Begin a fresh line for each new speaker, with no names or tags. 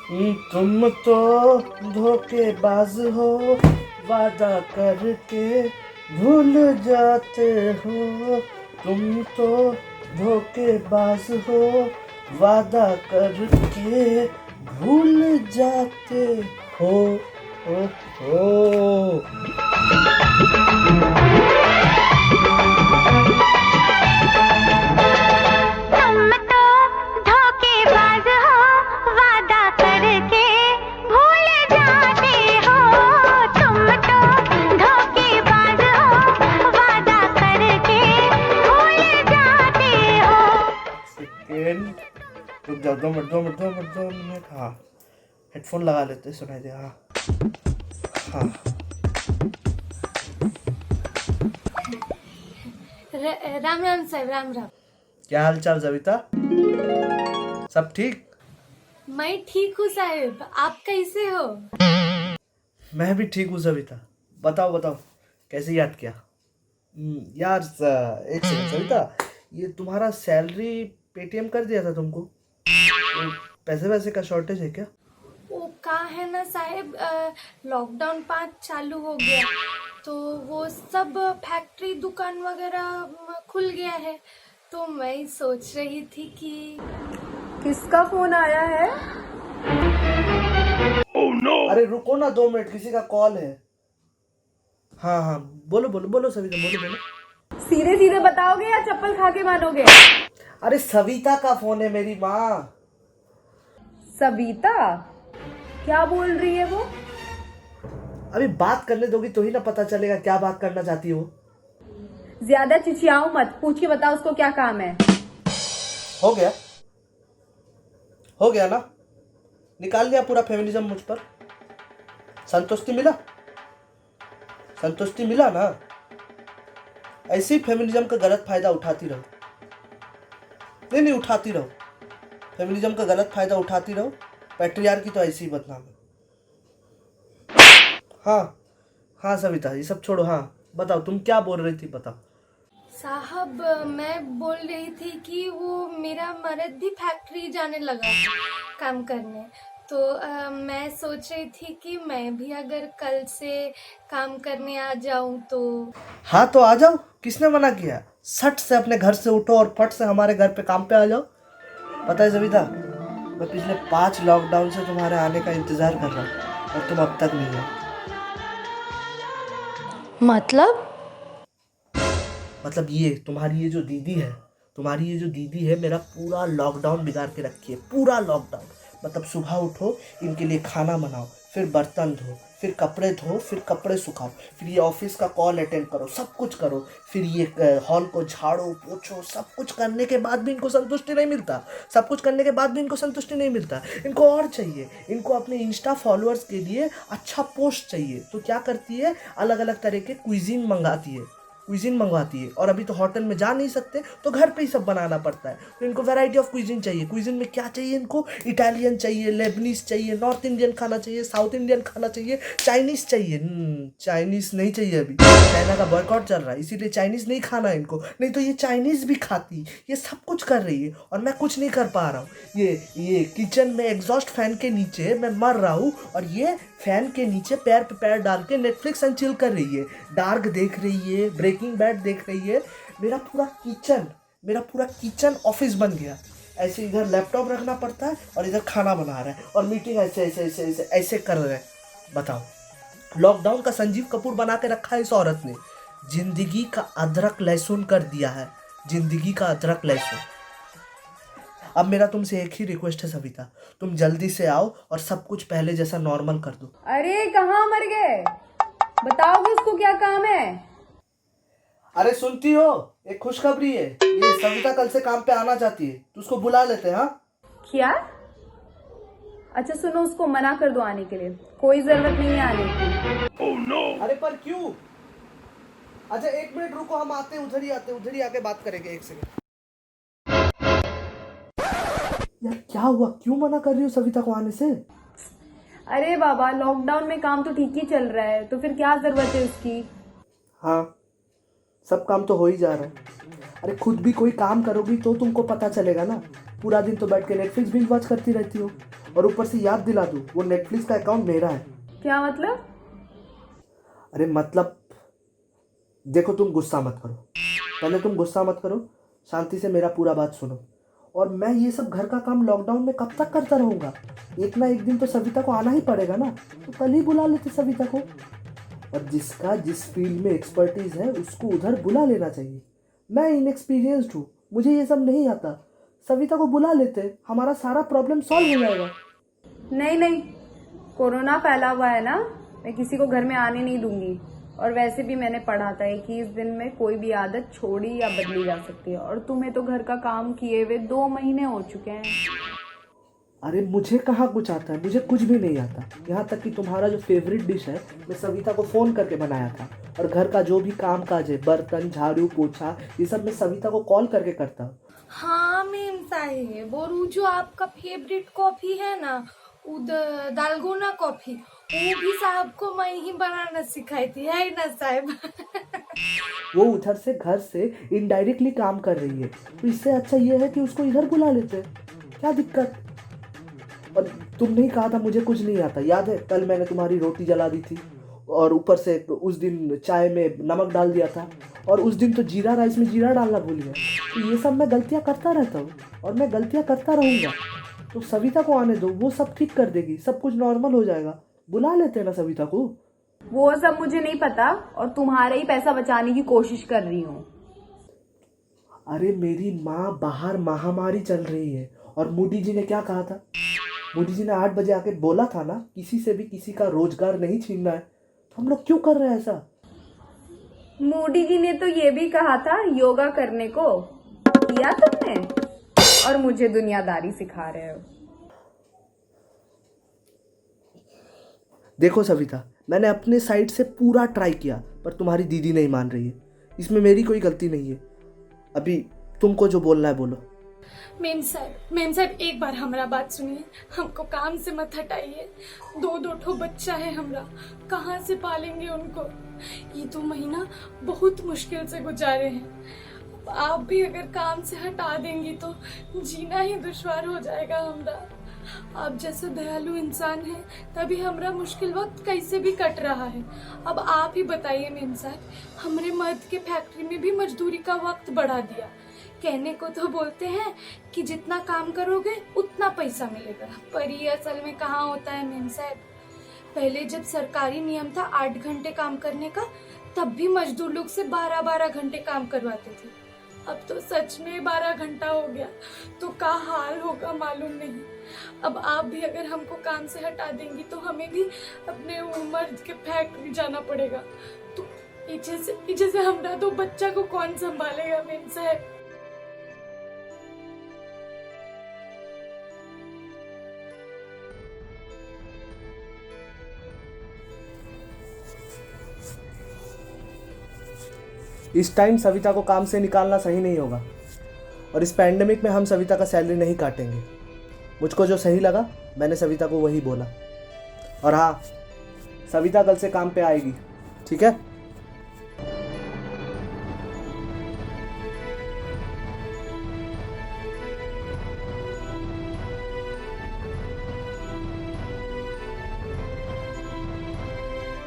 तुम तो धोखेबाज हो, वादा करके भूल जाते हो। तुम तो धोखेबाज हो, वादा करके भूल जाते हो। ओ हो।
तुम तो धोखेबाज हो, वादा करके भूल जाते हो। तुम तो धोखेबाज हो, वादा करके भूल जाते हो।
सेकेंड, रुक जाओ, 2 मिनट। हाँ, हेडफोन लगा लेते, सुनाई दे। हाँ हाँ।
राम राम साहब, राम राम।
क्या हाल चाल सविता? सब ठीक?
मैं ठीक हूँ साहब, आप कैसे हो?
मैं भी ठीक हूँ सविता। बताओ बताओ, कैसे याद किया? यार एक सेकंड सविता, ये तुम्हारा सैलरी पेटीएम कर दिया था तुमको? तो पैसे का शॉर्टेज है क्या?
वो का है ना साहब, लॉकडाउन 5 चालू हो गया तो वो सब फैक्ट्री दुकान वगैरह खुल गया है। तो मैं सोच रही थी कि
किसका फोन आया है?
अरे रुको ना 2 मिनट, किसी का कॉल है। हाँ हाँ, बोलो बोलो बोलो सविता, बोलो बोलो।
सीधे सीधे बताओगे या चप्पल खा के मानोगे?
अरे सविता का फोन है, मेरी माँ।
सविता क्या बोल रही है वो?
अभी बात करने दोगी तो ही ना पता चलेगा क्या बात करना चाहती हो।
ज्यादा चिचियाओ मत, पूछ के बताओ उसको क्या काम है।
हो गया, हो गया ना? निकाल लिया पूरा फेमिनिज्म मुझ पर? संतुष्टि मिला? संतुष्टि मिला ना? ऐसे ही फेमिनिज्म का गलत फायदा उठाती रहो। नहीं, उठाती रहो। फेमिनिज्म का गलत फायदा उठाती रहो। पैट्रियार्की तो ऐसी ही बदनाम है। हाँ हाँ सविता, ये सब छोड़ो। हाँ बताओ, तुम क्या बोल रही थी, बताओ।
साहब, मैं बोल रही थी कि वो मेरा मर्द भी फैक्ट्री जाने लगा काम करने। तो मैं सोच रही थी कि मैं भी अगर कल से काम करने आ जाऊं तो।
हाँ तो आ जाओ, किसने मना किया? सट से अपने घर से उठो और फट से हमारे घर पे काम पे आ जाओ। पता है सविता, मैं पिछले 5 लॉकडाउन से तुम्हारे आने का इंतजार कर रहा हूँ और तुम अब तक नहीं हो। मतलब ये तुम्हारी ये जो दीदी है, मेरा पूरा लॉकडाउन बिगाड़ के रखी है, पूरा लॉकडाउन। मतलब सुबह उठो, इनके लिए खाना बनाओ, फिर बर्तन धो, फिर कपड़े धो, फिर कपड़े सुखाओ, फिर ये ऑफिस का कॉल अटेंड करो, सब कुछ करो, फिर ये हॉल को झाड़ो पोछो। सब कुछ करने के बाद भी इनको संतुष्टि नहीं मिलता। इनको और चाहिए, इनको अपने इंस्टा फॉलोअर्स के लिए अच्छा पोस्ट चाहिए। तो क्या करती है, अलग अलग तरह के क्विजीन मंगवाती है। और अभी तो होटल में जा नहीं सकते तो घर पे ही सब बनाना पड़ता है। तो इनको वैरायटी ऑफ क्विजीन चाहिए। क्विजीन में क्या चाहिए इनको? इटालियन चाहिए, लेबनीज चाहिए, नॉर्थ इंडियन खाना चाहिए, साउथ इंडियन खाना चाहिए, चाइनीज चाहिए। चाइनीज नहीं चाहिए, अभी चाइना का बॉयकॉट चल रहा है, इसीलिए चाइनीज नहीं खाना है इनको। नहीं तो ये चाइनीज भी खाती। ये सब कुछ कर रही है और मैं कुछ नहीं कर पा रहा हूँ। ये किचन में एग्जॉस्ट फैन के नीचे मैं मर रहा हूँ और ये फैन के नीचे पैर पे पैर डाल के नेटफ्लिक्स एंड चिल कर रही है, डार्क देख रही है, ब्रेकिंग बैड देख रही है। मेरा पूरा किचन ऑफिस बन गया। ऐसे इधर लैपटॉप रखना पड़ता है और इधर खाना बना रहा है और मीटिंग ऐसे कर रहे हैं। बताओ, लॉकडाउन का संजीव कपूर बना के रखा है इस औरत ने। जिंदगी का अदरक लहसुन कर दिया है, जिंदगी का अदरक लहसुन। अब मेरा तुमसे एक ही रिक्वेस्ट है सविता, तुम जल्दी से आओ और सब कुछ पहले जैसा नॉर्मल कर दो।
अरे कहाँ मर गए? बताओगे उसको क्या काम है?
अरे सुनती हो, एक खुशखबरी है। ये सविता कल से काम पे आना चाहती है, तो उसको बुला लेते हैं। हाँ
क्या? अच्छा सुनो, उसको मना कर दो आने के लिए, कोई जरूरत नहीं है आने की।
oh, no. अरे पर क्यों? अच्छा 1 मिनट रुको, हम आते हैं, उधर ही आके बात करेंगे। 1 सेकंड। यार क्या हुआ, क्यों मना कर रही हो सविता को आने से?
अरे बाबा, लॉकडाउन में काम तो ठीक ही चल रहा है, तो फिर क्या जरूरत है उसकी?
हाँ, सब काम तो हो ही जा रहा है। अरे खुद भी कोई काम करोगी तो तुमको पता चलेगा ना। पूरा दिन तो बैठ के नेटफ्लिक्स बिंज वॉच करती रहती हो। और ऊपर से याद दिला दूँ, वो नेटफ्लिक्स का अकाउंट मेरा है।
क्या मतलब?
अरे मतलब देखो, तुम गुस्सा मत करो, पहले तुम गुस्सा मत करो, शांति से मेरा पूरा बात सुनो। और मैं ये सब घर का काम लॉकडाउन में कब तक करता रहूँगा? एक ना एक दिन तो सविता को आना ही पड़ेगा ना, तो कल ही बुला लेते सविता को। और जिसका जिस फील्ड में एक्सपर्टीज़ है उसको उधर बुला लेना चाहिए। मैं इनएक्सपीरियंस्ड हूँ, मुझे ये सब नहीं आता। सविता को बुला लेते, हमारा सारा प्रॉब्लम सॉल्व हो जाएगा।
नहीं नहीं, कोरोना फैला हुआ है ना, मैं किसी को घर में आने नहीं दूंगी। और वैसे भी मैंने पढ़ा था 21 दिन में कोई भी आदत छोड़ी या बदली जा सकती है। और तुम्हें तो घर का काम किए हुए 2 महीने हो चुके हैं।
अरे मुझे कहाँ कुछ आता है, मुझे कुछ भी नहीं आता। यहाँ तक कि तुम्हारा जो फेवरेट डिश है, मैं सविता को फ़ोन करके बनाया था। और घर का जो भी काम काज है, बर्तन झाड़ू पोछा, ये सब मैं सविता को कॉल करके करता हूँ।
हाँ मेम साहेब, और वो जो आपका फेवरेट कॉफी है ना, दालगोना कॉफी, वो भी साहब को मैं ही बनाना सिखाई थी, है ना साहब?
वो उधर से घर से इनडायरेक्टली काम कर रही है, तो इससे अच्छा ये है कि उसको इधर बुला लेते। क्या दिक्कत? और तुमने ही कहा था मुझे कुछ नहीं आता, याद है? कल मैंने तुम्हारी रोटी जला दी थी, और ऊपर से उस दिन चाय में नमक डाल दिया था, और उस दिन तो जीरा राइस में जीरा डालना भूल गया। तो ये सब मैं गलतियाँ करता रहता हूँ, और मैं गलतियाँ करता रहूँगा। तो सविता को आने दो, वो सब ठीक कर देगी, सब कुछ नॉर्मल हो जाएगा। बुला लेते हैं ना सविता को।
वो सब मुझे नहीं पता, और तुम्हारे ही पैसा बचाने की कोशिश कर रही हूँ।
अरे मेरी माँ, बाहर महामारी चल रही है, और मोदी जी ने क्या कहा था? मोदी जी ने 8 बजे आके बोला था ना, किसी से भी किसी का रोजगार नहीं छीनना है। तो हम लोग क्यों कर रहे हैं ऐसा?
मोदी जी ने तो ये भी कहा था योगा करने को, किया तुमने? और मुझे दुनियादारी सिखा रहे हो।
देखो सविता, मैंने अपने साइड से पूरा ट्राई किया, पर तुम्हारी दीदी नहीं मान रही है। इसमें मेरी कोई गलती नहीं है। अभी तुमको जो बोलना है बोलो।
मेम साहब एक बार हमारा बात सुनिए, हमको काम से मत हटाइए। 2 ठो बच्चा है हमरा, कहाँ से पालेंगे उनको? ये 2 महीना बहुत मुश्किल से गुजारे हैं। आप भी अगर काम से हटा देंगी तो जीना ही दुश्वार हो जाएगा हमरा। आप जैसे दयालु इंसान हैं, तभी हमरा मुश्किल वक्त कैसे भी कट रहा है। अब आप ही बताइए मेम साहब, हमरे मर्द के फैक्ट्री में भी मजदूरी का वक्त बढ़ा दिया। कहने को तो बोलते हैं कि जितना काम करोगे उतना पैसा मिलेगा, पर ये असल में कहाँ होता है मेम साहब? पहले जब सरकारी नियम था 8 घंटे काम करने का, तब भी मजदूर लोग से 12-12 घंटे काम करवाते थे। अब तो सच में 12 घंटा हो गया, तो क्या हाल होगा मालूम नहीं। अब आप भी अगर हमको काम से हटा देंगी तो हमें भी अपने मर्द के फैक्ट्री जाना पड़ेगा। तो पीछे से हमरा 2 बच्चा को कौन संभालेगा मेम साहब?
इस टाइम सविता को काम से निकालना सही नहीं होगा, और इस पैंडेमिक में हम सविता का सैलरी नहीं काटेंगे। मुझको जो सही लगा मैंने सविता को वही बोला। और हाँ, सविता कल से काम पे आएगी, ठीक है?